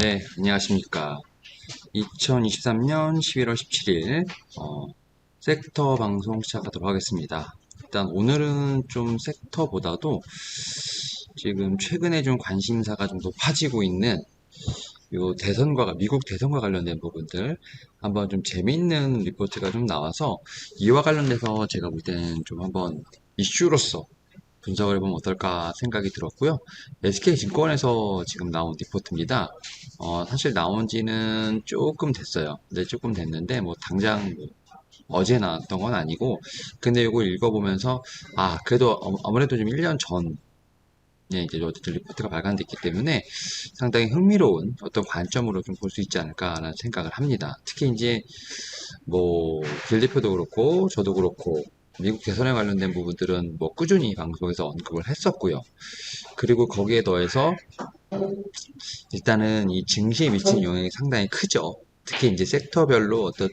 네, 안녕하십니까. 2023년 11월 17일, 섹터 방송 시작하도록 하겠습니다. 일단 오늘은 좀 섹터보다도 지금 최근에 좀 관심사가 좀 높아지고 있는 미국 대선과 관련된 부분들 한번 좀 재미있는 리포트가 좀 나와서 이와 관련돼서 제가 볼 때는 좀 한번 이슈로서 분석을 해보면 어떨까 생각이 들었고요. SK증권에서 지금 나온 리포트입니다. 사실 나온 지는 조금 됐어요. 네, 조금 됐는데, 뭐, 당장 뭐 어제 나왔던 건 아니고, 근데 이거 읽어보면서, 그래도 아무래도 좀 1년 전에 이제 어쨌든 리포트가 발간됐기 때문에 상당히 흥미로운 어떤 관점으로 좀 볼 수 있지 않을까라는 생각을 합니다. 특히 이제 뭐, 길 대표도 그렇고, 저도 그렇고, 미국 대선에 관련된 부분들은 뭐 꾸준히 방송에서 언급을 했었고요. 그리고 거기에 더해서 일단은 이 증시에 미치는 영향이 상당히 크죠. 특히 이제 섹터별로 어떤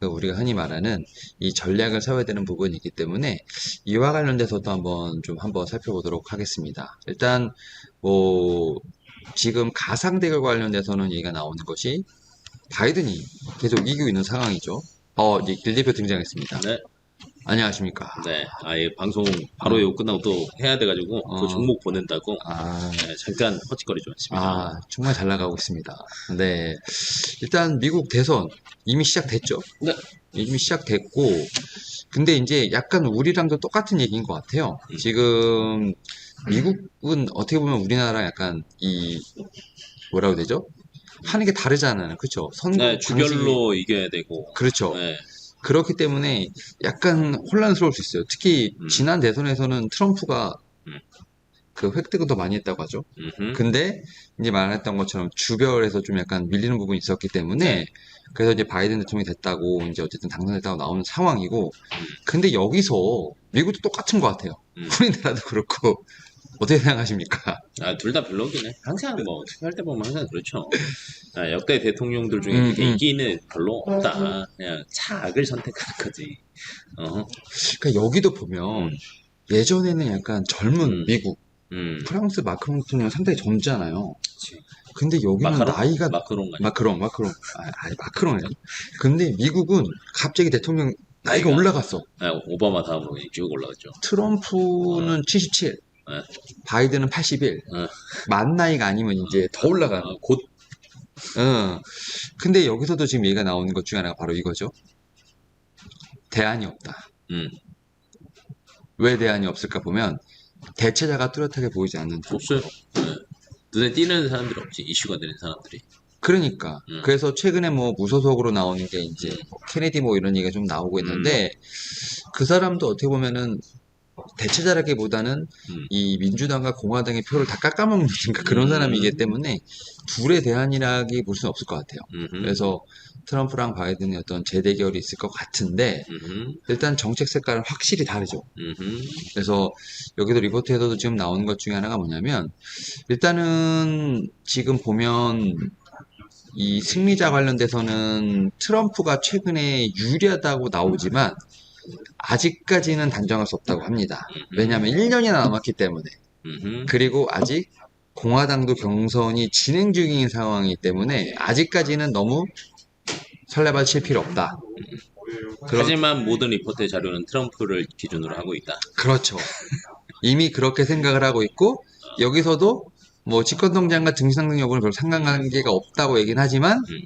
우리가 흔히 말하는 이 전략을 세워야 되는 부분이기 때문에 이와 관련돼서도 한번 살펴보도록 하겠습니다. 일단 뭐 지금 가상대결 관련돼서는 얘기가 나오는 것이 바이든이 계속 이기고 있는 상황이죠. 이제 길 대표 등장했습니다. 네, 안녕하십니까. 네. 아예 방송 바로 이거 끝나고 또 해야 돼가지고 그 어, 종목 보낸다고 아, 잠깐 허짓거리 좀 했습니다. 정말 잘 나가고 있습니다. 네. 일단 미국 대선 이미 시작됐죠. 네, 이미 시작됐고, 근데 이제 약간 우리랑도 똑같은 얘기인 것 같아요. 지금 미국은 어떻게 보면 우리나라 약간 뭐라고 해야 되죠? 하는 게 다르잖아요. 그렇죠? 선거 네, 방식이, 주별로 이겨야 되고, 그렇죠. 네, 그렇기 때문에 약간 혼란스러울 수 있어요. 특히 음, 지난 대선에서는 트럼프가 음, 그 획득은 더 많이 했다고 하죠. 음흠. 근데 이제 말했던 것처럼 주별에서 좀 약간 밀리는 부분이 있었기 때문에 네, 그래서 이제 바이든 대통령이 됐다고 이제 어쨌든 당선됐다고 나오는 상황이고, 음, 근데 여기서 미국도 똑같은 것 같아요. 음. 우리나라도 그렇고 어떻게 생각하십니까? 둘 다 별로긴 해. 항상 뭐 투표할 때 보면 항상 그렇죠. 역대 대통령들 중에 음, 그렇게 음. 이기는 별로 없다. 그냥 차악을 선택하는 거지. 어, 그러니까 여기도 보면 음, 예전에는 약간 젊은 음, 미국, 음. 프랑스 마크롱 대통령 상당히 젊잖아요. 그치. 근데 여기는 마카롱? 나이가 마카롱 아니야? 마크롱 아니 마크롱이 아니. 근데 미국은 갑자기 대통령 나이가 나이가 올라갔어. 오바마 다음으로 쭉 올라갔죠. 어, 트럼프는 77, 예, 바이든은 81. 어, 만 나이가 아니면 이제 더 올라가는. 곧, 어. 근데 여기서도 지금 얘기가 나오는 것 중에 하나가 바로 이거죠. 대안이 없다. 음, 왜 대안이 없을까 보면 대체자가 뚜렷하게 보이지 않는다. 없어요. 예. 눈에 띄는 사람들이 없지, 이슈가 되는 사람들이. 그러니까 음, 그래서 최근에 뭐 무소속으로 나오는 게 이제 음, 뭐 케네디 뭐 이런 얘기가 좀 나오고 음, 있는데 그 사람도 어떻게 보면은 대체자라기보다는 음, 이 민주당과 공화당의 표를 다 깎아먹는 그런 사람이기 음, 때문에 둘의 대안이라기 볼 수는 없을 것 같아요. 음, 그래서 트럼프랑 바이든의 어떤 재대결이 있을 것 같은데 음, 일단 정책 색깔은 확실히 다르죠. 음, 그래서 여기도 리포트에서도 지금 나오는 것 중에 하나가 뭐냐면 일단은 지금 보면 이 승리자 관련돼서는 트럼프가 최근에 유리하다고 나오지만 아직까지는 단정할 수 없다고 합니다. 왜냐하면 1년이나 남았기 때문에. 그리고 아직 공화당도 경선이 진행 중인 상황이기 때문에 아직까지는 너무 설레발 칠 필요 없다. 하지만 모든 리포트의 자료는 트럼프를 기준으로 하고 있다. 그렇죠. 이미 그렇게 생각을 하고 있고 여기서도 뭐 집권동장과 등기상승 여부는 별 상관관계가 없다고 얘기는 하지만 음,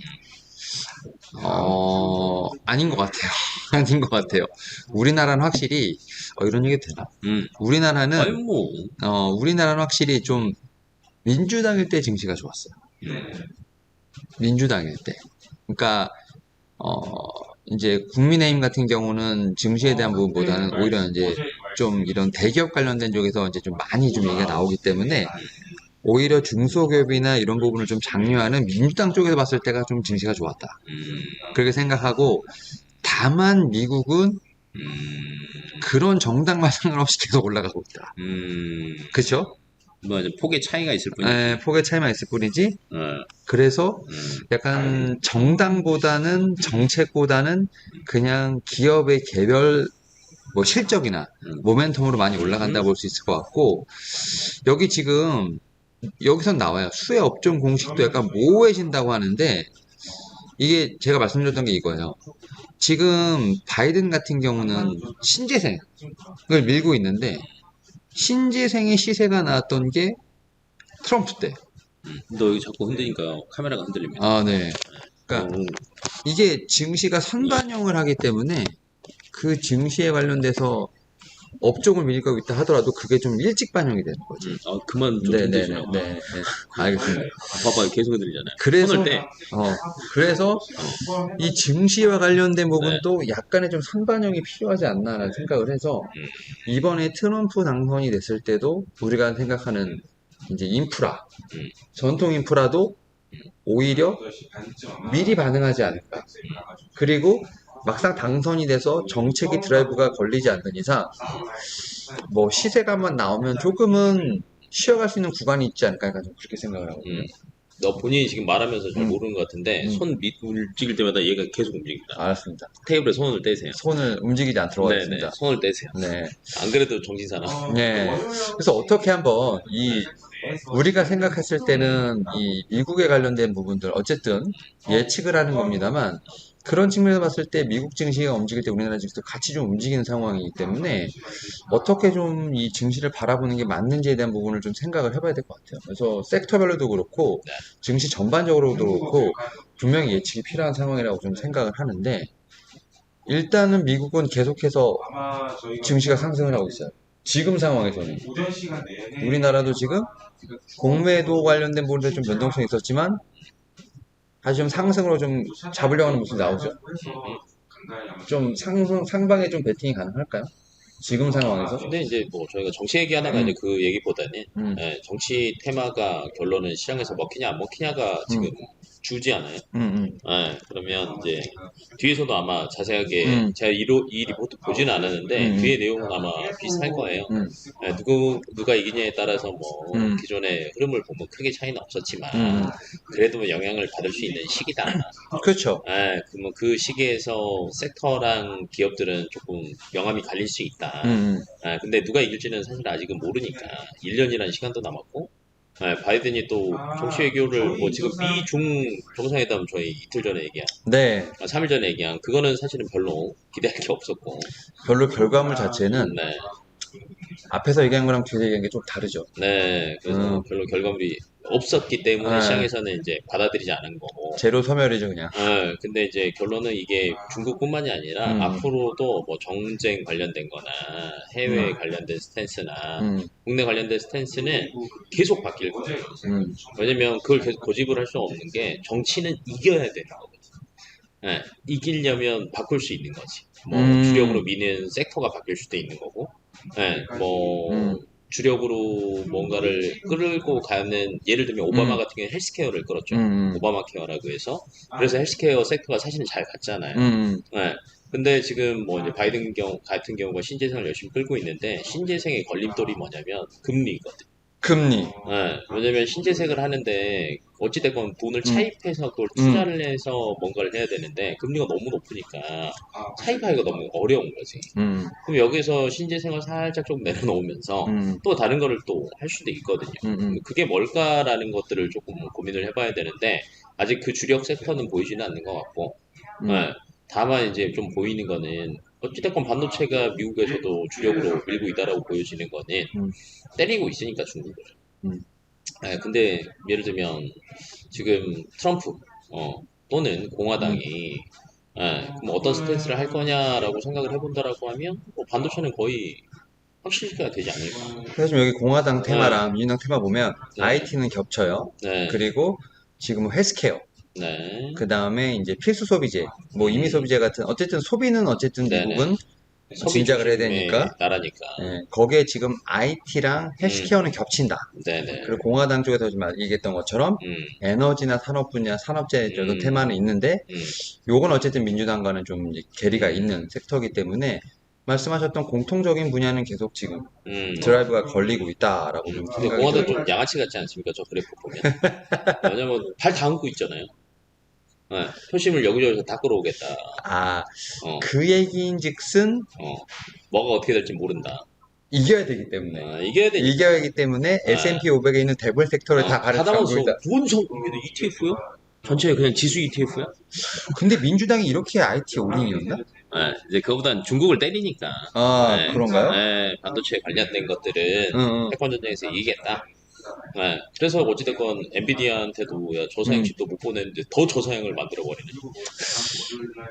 아닌 것 같아요. 아닌 것 같아요. 우리나라는 확실히 이런 얘기 되나? 음. 아니, 우리나라는 뭐, 우리나라는 확실히 좀 민주당일 때 증시가 좋았어요. 음, 민주당일 때. 그러니까 어, 이제 국민의힘 같은 경우는 증시에 대한 부분보다는 오히려 이제 좀 이런 대기업 관련된 쪽에서 이제 좀 많이 좀 얘기가 나오기 때문에 오히려 중소기업이나 이런 부분을 좀 장려하는 민주당 쪽에서 봤을 때가 좀 증시가 좋았다. 음, 그렇게 생각하고 다만 미국은 음, 그런 정당과 상관없이 계속 올라가고 있다. 그쵸? 뭐, 이제 폭의 차이가 있을 뿐이지. 폭의 차이만 있을 뿐이지. 어, 그래서 음, 약간 정당보다는 정책보다는 그냥 기업의 개별 뭐 실적이나 음, 모멘텀으로 많이 올라간다 볼 수 있을 것 같고 여기 지금 여기선 나와요. 수혜 업종 공식도 약간 모호해진다고 하는데 이게 제가 말씀드렸던 게 이거예요. 지금 바이든 같은 경우는 신재생을 밀고 있는데 신재생의 시세가 나왔던 게 트럼프 때. 너 여기 자꾸 흔드니까 카메라가 흔들립니다. 아, 네. 그러니까 이게 증시가 선반영을 하기 때문에 그 증시에 관련돼서 업종을 밀고 있다 하더라도 그게 좀 일찍 반영이 되는 거지. 그만 좀 네네네. 흔드시라고. 네. 알겠습니다. 봐봐, 계속 흔들리잖아요. 그래서 손을 떼. 그래서 이 증시와 관련된 부분도 약간의 좀 선반영이 필요하지 않나라는 생각을 해서 이번에 트럼프 당선이 됐을 때도 우리가 생각하는 이제 인프라, 전통 인프라도 오히려 미리 반응하지 않을까. 그리고 막상 당선이 돼서 정책의 드라이브가 걸리지 않는 이상 뭐 시세가만 나오면 조금은 쉬어갈 수 있는 구간이 있지 않을까 약간 좀 그렇게 생각을 하거든요. 너 본인이 지금 말하면서 잘 모르는 것 같은데 손 움직일 때마다 얘가 계속 움직입니다. 알았습니다. 테이블에 손을 떼세요. 손을 움직이지 않도록 네네, 하겠습니다. 손을 떼세요. 네. 안 그래도 정신사나. 네. 그래서 어떻게 한번 우리가 생각했을 때는 이 미국에 관련된 부분들 어쨌든 예측을 하는 겁니다만 그런 측면에서 봤을 때 미국 증시가 움직일 때 우리나라 증시도 같이 좀 움직이는 상황이기 때문에 어떻게 좀 이 증시를 바라보는 게 맞는지에 대한 부분을 좀 생각을 해봐야 될 것 같아요. 그래서 섹터별로도 그렇고 증시 전반적으로도 그렇고 분명히 예측이 필요한 상황이라고 좀 생각을 하는데 일단은 미국은 계속해서 증시가 상승을 하고 있어요. 지금 상황에서는 우리나라도 지금 공매도 관련된 부분도 좀 변동성이 있었지만 다시 좀 상승으로 좀 잡으려고 하는 모습이 나오죠. 좀 상방에 좀 베팅이 가능할까요? 지금 상황에서? 근데 이제 뭐 저희가 정치 얘기하다가 이제 그 얘기보다는 정치 테마가 결론은 시장에서 먹히냐 안 먹히냐가 지금 주지 않아요. 그러면 이제 뒤에서도 아마 자세하게 제가 이 리포트 보지는 않았는데 뒤에 내용은 아마 비슷할 거예요. 누가 이기냐에 따라서 뭐 기존의 흐름을 보면 크게 차이는 없었지만 그래도 뭐 영향을 받을 수 있는 시기다. 그렇죠. 그러면 그 시기에서 섹터랑 기업들은 조금 명암이 갈릴 수 있다. 근데 누가 이길지는 사실 아직은 모르니까 1년이라는 시간도 남았고 바이든이 또 정치 외교를 뭐 지금 미중 정상회담 저희 이틀 전에 얘기한 네. 3일 전에 얘기한 그거는 사실은 별로 기대할 게 없었고 별로 결과물 자체는 네. 앞에서 얘기한 거랑 뒤에서 얘기한 게 좀 다르죠. 네, 그래서 별로 결과물이 없었기 때문에 시장에서는 이제 받아들이지 않은 거고. 제로 소멸이죠, 그냥. 근데 이제 결론은 이게 중국뿐만이 아니라 앞으로도 뭐 정쟁 관련된 거나 해외 관련된 스탠스나 국내 관련된 스탠스는 계속 바뀔 거예요. 왜냐면 그걸 계속 고집을 할 수 없는 게 정치는 이겨야 되는 거거든요. 이기려면 바꿀 수 있는 거지. 뭐 주력으로 미는 섹터가 바뀔 수도 있는 거고. 뭐 주력으로 뭔가를 끌고 가는 예를 들면 오바마 같은 경우는 헬스케어를 끌었죠. 오바마 케어라고 해서 그래서 헬스케어 섹터가 사실은 잘 갔잖아요. 근데 지금 뭐 이제 바이든 같은 경우가 신재생을 열심히 끌고 있는데 신재생의 걸림돌이 뭐냐면 금리거든. 금리. 왜냐면 신재생을 하는데 어찌됐건 돈을 차입해서 그걸 투자를 해서 뭔가를 해야 되는데 금리가 너무 높으니까 차입하기가 너무 어려운 거지. 그럼 여기서 신재생을 살짝 좀 내려놓으면서 또 다른 거를 또 할 수도 있거든요. 그게 뭘까라는 것들을 조금 고민을 해봐야 되는데 아직 그 주력 섹터는 보이지는 않는 것 같고 다만 이제 좀 보이는 거는 어찌됐건 반도체가 미국에서도 주력으로 밀고 있다라고 보여지는 거는 때리고 있으니까 중국을. 근데 예를 들면 지금 트럼프 또는 공화당이 그럼 어떤 스탠스를 할 거냐라고 생각을 해본다라고 하면 뭐 반도체는 거의 확실시가 되지 않을까. 그래서 지금 여기 공화당 테마랑 민주당 테마 보면 IT는 겹쳐요. 네. 그리고 지금 헬스케어. 네. 그 다음에 이제 필수 소비재, 뭐 임의 소비재 같은 어쨌든 소비는 어쨌든 미국은 진작을 해야 되니까 나라니까. 거기에 지금 IT랑 헬스케어는 겹친다. 네네. 그리고 공화당 쪽에서 지금 얘기했던 것처럼 에너지나 산업 분야, 산업재 쪽도 테마는 있는데 요건 어쨌든 민주당과는 좀 이제 괴리가 있는 섹터이기 때문에 말씀하셨던 공통적인 분야는 계속 지금 드라이브가 걸리고 있다라고 좀 근데 생각이 공화당 들어요. 좀 양아치 같지 않습니까? 저 그래프 보면. 왜냐면 발 다 얹고 있잖아요. 표심을 여기저기서 다 끌어오겠다. 그 얘기인즉슨 뭐가 어떻게 될지 모른다. 이겨야 되기 때문에. 이겨야 되니까. 이겨야 하기 때문에 S&P 500에 있는 대부분 섹터를 다 다 가르치고 담아서 있다. 뭔 이게 ETF요? 전체 그냥 지수 ETF야? 근데 민주당이 이렇게 IT 올인이었나? 네, 이제 그거보단 중국을 때리니까. 아, 네, 그런가요? 네, 반도체 관련된 것들은 응. 패권 전쟁에서 이기겠다. 네, 그래서 어찌됐건 엔비디아한테도 야, 저사양식도 못 보냈는데 더 저사양을 만들어버리네.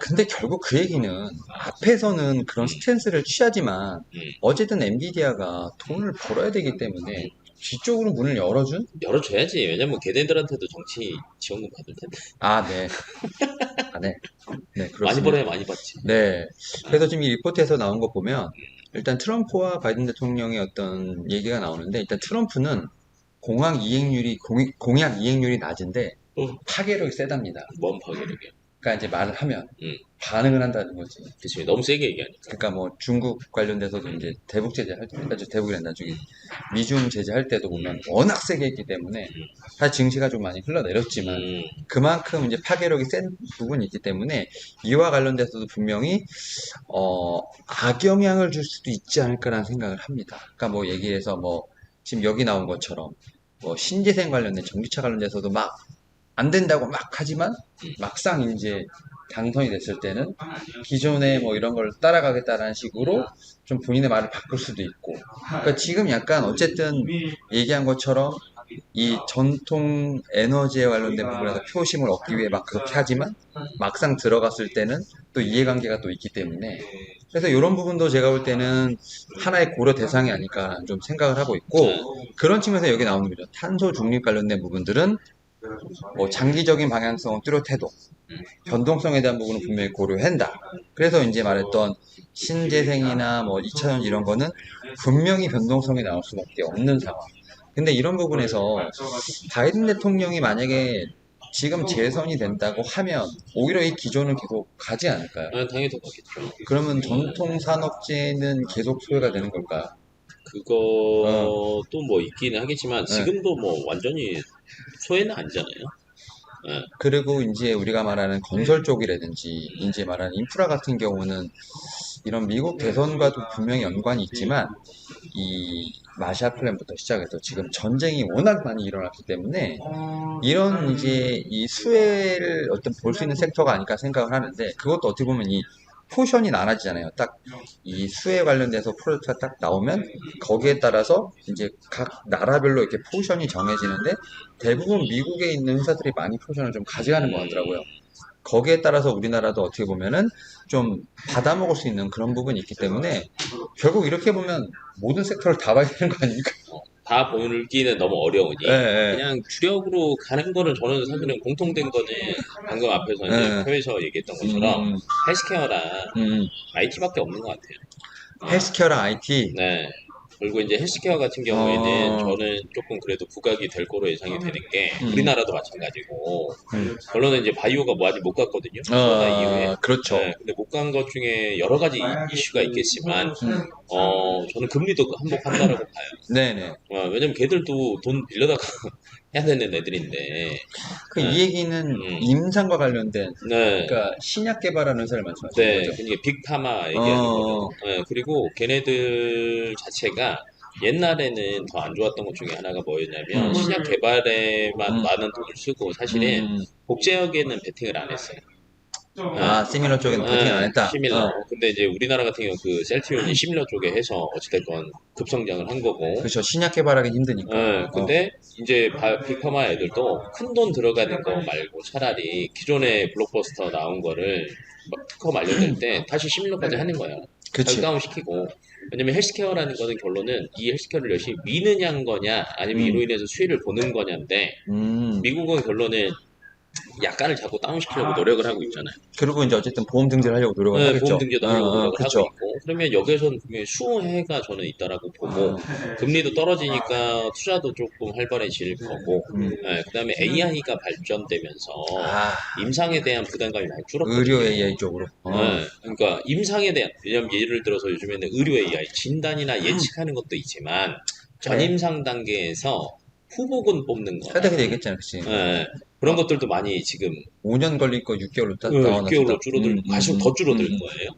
근데 결국 그 얘기는 앞에서는 그런 스탠스를 취하지만 어쨌든 엔비디아가 돈을 벌어야 되기 때문에 뒤쪽으로 문을 열어준? 열어줘야지. 왜냐면 걔네들한테도 정치 지원금 받을 텐데. 아, 네. 아, 네. 네, 많이 그렇습니다. 벌어야 많이 받지. 네. 그래서 지금 이 리포트에서 나온 거 보면 일단 트럼프와 바이든 대통령의 어떤 얘기가 나오는데 일단 트럼프는 공약 이행률이 낮은데 파괴력이 세답니다. 뭔 파괴력이야. 그러니까 이제 말을 하면 응. 반응을 한다는 거지. 그치. 너무 세게 얘기하니까. 그러니까 뭐 중국 관련돼서도 이제 대북 제재할 때, 대북이란다 저기 미중 제재할 때도 보면 워낙 세게 했기 때문에 사실 증시가 좀 많이 흘러내렸지만 그만큼 이제 파괴력이 센 부분이 있기 때문에 이와 관련돼서도 분명히 악영향을 줄 수도 있지 않을까라는 생각을 합니다. 그러니까 뭐 얘기해서 뭐 지금 여기 나온 것처럼 뭐 신재생 관련된 전기차 관련돼서도 막 안 된다고 막 하지만 막상 이제 당선이 됐을 때는 기존에 뭐 이런 걸 따라가겠다라는 식으로 좀 본인의 말을 바꿀 수도 있고. 그러니까 지금 약간 어쨌든 얘기한 것처럼 이 전통 에너지에 관련된 부분에서 표심을 얻기 위해 막 그렇게 하지만 막상 들어갔을 때는 또 이해관계가 또 있기 때문에 그래서 이런 부분도 제가 볼 때는 하나의 고려 대상이 아닐까라는 좀 생각을 하고 있고 그런 측면에서 여기 나오는 거죠. 탄소 중립 관련된 부분들은 뭐 장기적인 방향성은 뚜렷해도 변동성에 대한 부분은 분명히 고려한다. 그래서 이제 말했던 신재생이나 뭐 2차전 이런 거는 분명히 변동성이 나올 수밖에 없는 상황. 근데 이런 부분에서 바이든 대통령이 만약에 지금 재선이 된다고 하면 오히려 이 기조는 계속 가지 않을까요? 당연히 더 가겠죠. 그러면 전통 산업재는 계속 소외가 되는 걸까요? 그것도 뭐 있기는 하겠지만 지금도 뭐 완전히 소외는 아니잖아요. 네. 그리고 이제 우리가 말하는 건설 쪽이라든지 이제 말하는 인프라 같은 경우는 이런 미국 대선과도 분명히 연관이 있지만 이 마샬 플랜부터 시작해서 지금 전쟁이 워낙 많이 일어났기 때문에 이런 이제 이 수혜를 어떤 볼 수 있는 섹터가 아닐까 생각을 하는데 그것도 어떻게 보면 이 포션이 나눠지잖아요. 딱 이 수혜 관련돼서 프로젝트가 딱 나오면 거기에 따라서 이제 각 나라별로 이렇게 포션이 정해지는데 대부분 미국에 있는 회사들이 많이 포션을 좀 가져가는 것 같더라고요. 거기에 따라서 우리나라도 어떻게 보면은 좀 받아먹을 수 있는 그런 부분이 있기 때문에 결국 이렇게 보면 모든 섹터를 다 봐야 되는 거 아닙니까? 다 보기는 너무 어려우니 네. 그냥 주력으로 가는 거는 저는 사실은 공통된 거는 방금 앞에서 이제 표에서 얘기했던 것처럼 헬스케어랑 IT밖에 없는 것 같아요. 헬스케어랑 IT. 네. 그리고 이제 헬스케어 같은 경우에는 저는 조금 그래도 부각이 될 거로 예상이 되는 게 우리나라도 마찬가지고 결론은 이제 바이오가 뭐 아직 못 갔거든요. 코로나 이후에. 그렇죠. 네, 근데 못 간 것 중에 여러 가지 이슈가 있겠지만 저는 금리도 한복한다라고 봐요. 네네. 왜냐면 걔들도 돈 빌려다가 해야 되는 애들인데. 이 얘기는 임상과 관련된 네. 그러니까 신약 개발하는 회사를 말씀하시는 네, 거죠? 그러니까 빅파마 얘기하는 거죠. 네, 그리고 걔네들 자체가 옛날에는 더 안 좋았던 것 중에 하나가 뭐였냐면 신약 개발에만 많은 돈을 쓰고 사실은 복제역에는 베팅을 안 했어요. 시밀러 쪽에는 베팅 안 했다. 시밀러. 근데 이제 우리나라 같은 경우 그 셀트리온이 시밀러 쪽에 해서 어찌됐건 급성장을 한 거고. 그렇죠. 신약 개발하기 힘드니까. 근데 이제 빅파마 애들도 큰 돈 들어가는 거 말고 차라리 기존에 블록버스터 나온 거를 막 특허 만료될 때 다시 시밀러까지 하는 거야. 그치. 다운 시키고. 왜냐면 헬스케어라는 거는 결론은 이 헬스케어를 열심히 미느냐는 거냐 아니면 이로 인해서 수혜를 보는 거냐인데 미국은 결론은 약간을 자꾸 다운시키려고 노력을 하고 있잖아요. 그리고 이제 어쨌든 보험 등재를 하려고 노력을 하겠죠. 보험 등재도 하려고 노력을 그쵸. 하고 있고 그러면 여기에서는 분명히 수혜가 저는 있다라고 보고 금리도 떨어지니까 투자도 조금 활발해질 거고 그다음에 AI가 발전되면서 임상에 대한 부담감이 많이 줄었거든요. 의료 AI 쪽으로. 그러니까 임상에 대한 왜냐면 예를 들어서 요즘에는 의료 AI 진단이나 예측하는 것도 있지만 전임상 단계에서 후보군 뽑는 거. 하다가 얘기했잖아, 그치. 그런 것들도 많이 지금 5년 걸릴 거 6개월로 딱 6개월로 줄어들고 갈수록 더 줄어들 거예요.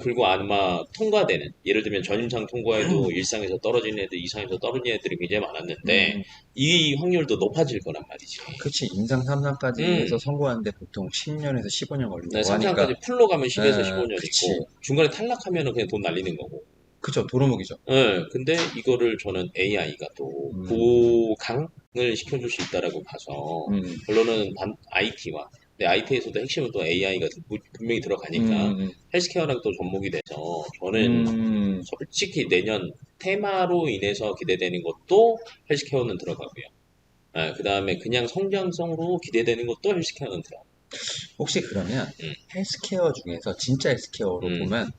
그리고 아마 통과되는, 예를 들면 전임상 통과해도 일상에서 떨어지는 애들, 이상에서 떨어지는 애들이 굉장히 많았는데 이 확률도 높아질 거란 말이지. 그치, 임상 3상까지 해서 성공하는데 보통 10년에서 15년 네, 걸린다고 3상까지 하니까. 풀로 가면 10에서 그치. 15년이고 중간에 탈락하면 그냥 돈 날리는 거고. 그쵸, 도루묵이죠. 근데 이거를 저는 AI가 또 음. 보강을 시켜줄 수 있다라고 봐서 결론은 IT와, 근데 IT에서도 핵심은 또 AI가 분명히 들어가니까 헬스케어랑 또 접목이 돼서 저는 솔직히 내년 테마로 인해서 기대되는 것도 헬스케어는 들어가고요. 그 다음에 그냥 성장성으로 기대되는 것도 헬스케어는 들어가고. 혹시 그러면 헬스케어 중에서 진짜 헬스케어로 보면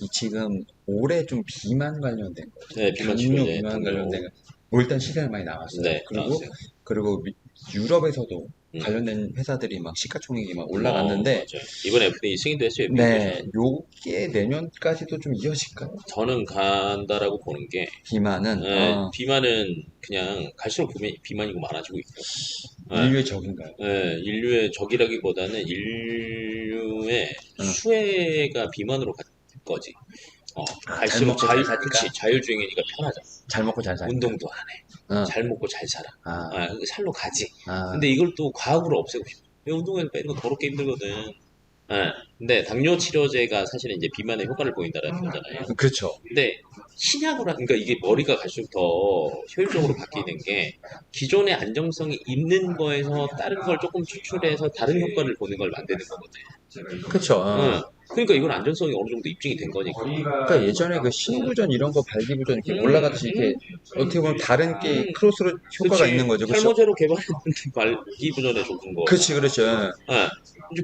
이 지금 올해 좀 비만 관련된 거, 네, 비만 당뇨 치료제, 비만 당뇨. 관련된 거, 뭐 일단 시세가 많이 나왔어요. 네, 그리고 나왔어요. 그리고 유럽에서도 관련된 회사들이 막 시가총액이 막 올라갔는데, 맞아요. 이번에 FDA 승인도 했어요. 네, 요게 내년까지도 좀 이어질까요? 저는 간다라고 보는 게, 비만은 비만은 그냥 갈수록 비만이고 많아지고 있고, 인류의 적인가요? 인류의 적이라기보다는 인류의 수혜가 비만으로 갈 거지. 잘 먹고 잘 사니까? 그치, 자율주행이니까 편하잖아. 잘 먹고 잘 사니까. 운동도 안 해. 잘 먹고 잘 살아. 살로 가지. 근데 이걸 또 과학으로 없애고 싶어. 운동에서 빼는 거 더럽게 힘들거든. 근데 당뇨 치료제가 사실은 이제 비만에 효과를 보인다는 거잖아요. 그렇죠. 근데 신약으로 그러니까 이게 머리가 갈수록 더 효율적으로 바뀌는 게 기존의 안정성이 있는 거에서 다른 걸 조금 추출해서 다른 효과를 보는 걸 만드는 거거든. 그렇죠. 그러니까 이건 안전성이 어느 정도 입증이 된 거니까. 그러니까 예전에 그 신부전 이런 거 발기부전 이렇게 올라가듯이 이렇게 어떻게 보면 다른 게 크로스로 효과가 있는 거죠. 그렇죠? 탈모제로 개발했는데 말기부전에 좋은 거. 그렇지, 그렇죠.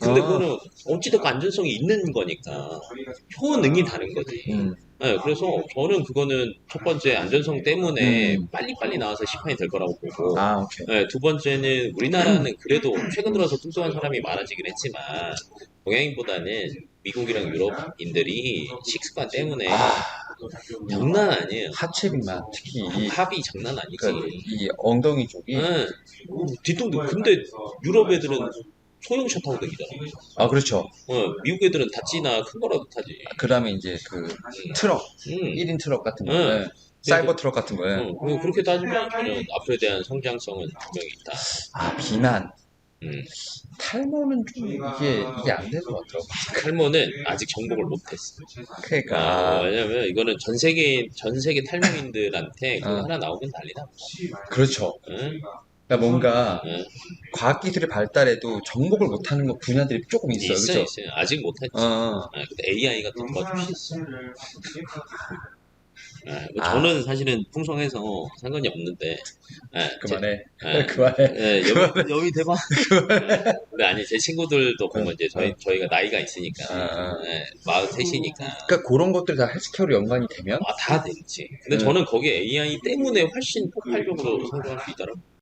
근데 그거는 어찌됐건 안전성이 있는 거니까 효능이 다른 거지. 그래서 저는 그거는 첫 번째 안전성 때문에 빨리빨리 나와서 시판이 될 거라고 보고, 오케이. 두 번째는 우리나라는 그래도 최근 들어서 뚱뚱한 사람이 많아지긴 했지만 동양인보다는 미국이랑 유럽인들이 식습관 때문에 장난 아니에요. 하체 비만 특히 합이 장난 아니지. 그러니까 이 엉덩이 쪽이 뒤통수. 근데 유럽 애들은 소형차 타고 다니잖아. 그렇죠. 미국 애들은 다찌나 큰 거라도 타지. 그다음에 이제 그 트럭 1인 트럭 같은 거, 사이버 트럭 같은 거에. 그렇게 따지면 저는 앞으로에 대한 성장성은 분명히 있다. 비만. 탈모는 좀 이게 안 될 것 같더라고. 탈모는 아직 정복을 못했어. 그러니까. 왜냐면 이거는 전 세계 탈모인들한테 그거 하나 나오면 난리나. 그렇죠. 그러니까 뭔가 과학기술의 발달에도 정복을 못하는 거 분야들이 조금 있어요. 그렇죠? 있어요. 아직 못했지. 근데 AI가 또 도와줄 수 있어. 저는 사실은 풍성해서 상관이 없는데. 그만해. 그만해. 여기 대박. 근데 아니, 제 친구들도 보면 이제 저희가 나이가 있으니까. 43이니까. 그러니까 그런 것들이 다 헬스케어로 연관이 되면? 다 되지. 근데 저는 거기에 AI 때문에 훨씬 폭발적으로 성장할 수 있더라고요.